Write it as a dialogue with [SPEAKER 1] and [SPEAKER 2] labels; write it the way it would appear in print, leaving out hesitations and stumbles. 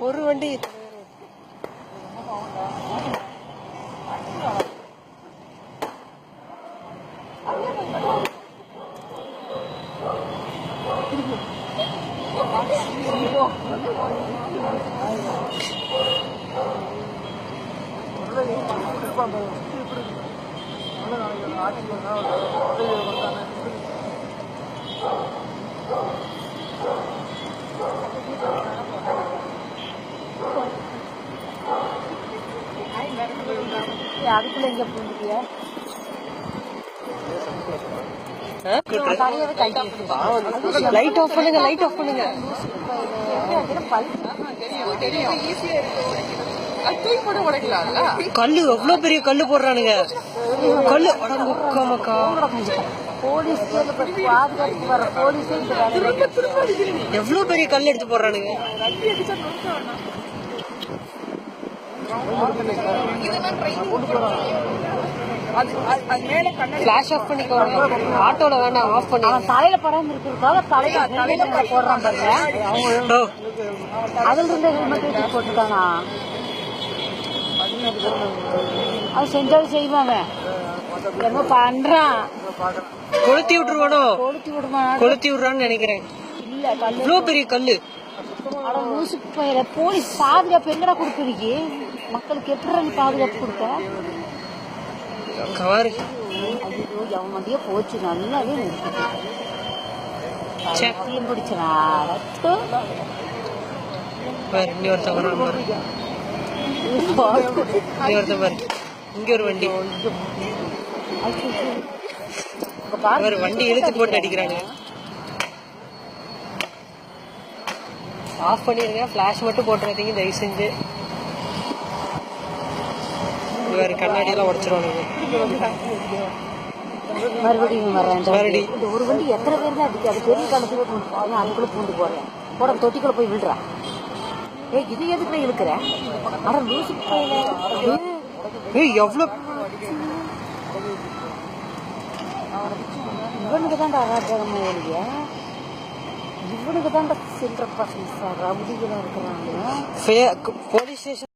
[SPEAKER 1] ஒரு வண்டி
[SPEAKER 2] அதுக்குள்ள எங்க போயிருக்கிய
[SPEAKER 1] லைட் ஆஃப் பண்ணுங்க, லைட் ஆஃப் பண்ணுங்க. கல்லு எவ்வளவு பெரிய கல்லு போடுறானுங்க. கல்லு எவ்வளவு பெரிய கல் எடுத்து போடுறானுங்க. ஃபிளாஷ் ஆஃப் பண்ணிக்கோங்க. ஆட்டோல வேண்டாம், ஆஃப் பண்ணி.
[SPEAKER 2] தலையில படம் இருக்கிறதுக்காக தலையில போடுறான் பாருங்க. அதுல இருந்து ஹெல்மெட் போட்டுருக்காங்க. அது செஞ்சாலும் செய்வாங்க. என்ன பண்றான்?
[SPEAKER 1] கொளுத்தி விட்டுருவானோ? கொளுத்தி விடுறான்னு நினைக்கிறேன்.
[SPEAKER 2] இல்ல,
[SPEAKER 1] இவ்வளவு பெரிய கல்லு.
[SPEAKER 2] லூசு பையல. போலீஸ் பாதுகாப்பு எங்கடா கொடுக்குறீங்க? மக்களுக்கு எப்படி பாதுகாப்பு கொடுக்க?
[SPEAKER 1] கவாரு
[SPEAKER 2] அவன் மதிய போச்சு. நல்லாவே பிடிச்சனா
[SPEAKER 1] இங்க ஒரு வண்டி, வண்டி இழுத்து போட்டு அடிக்கிறாங்க. ஆஃப் பண்ணிருங்க. ஃபிளாஷ் மட்டும் போட்டுறாதீங்க தயவு செஞ்சு. வேற கண்ணாடி எல்லாம் உடைச்சிருவானுங்க.
[SPEAKER 2] மறுபடியும் மறுபடியும் இந்த ஒரு வண்டி எத்தனை பேர் தான் அடிக்காது. பெரிய காலத்துல அதுக்குள்ள பூண்டு போடுறேன். போட தொட்டிக்குள்ள போய் விழுறான். இது எதுக்குள்ள இழுக்கிற? அட லூசு பையல.
[SPEAKER 1] எவ்வளவு
[SPEAKER 2] இவனுக்கு தான்டா அராஜகமா எழுதிய. இவனுக்கு தான்டா சில்லற பசங்க சார் ரவுடிகளா இருக்கிறாங்க.
[SPEAKER 1] Police station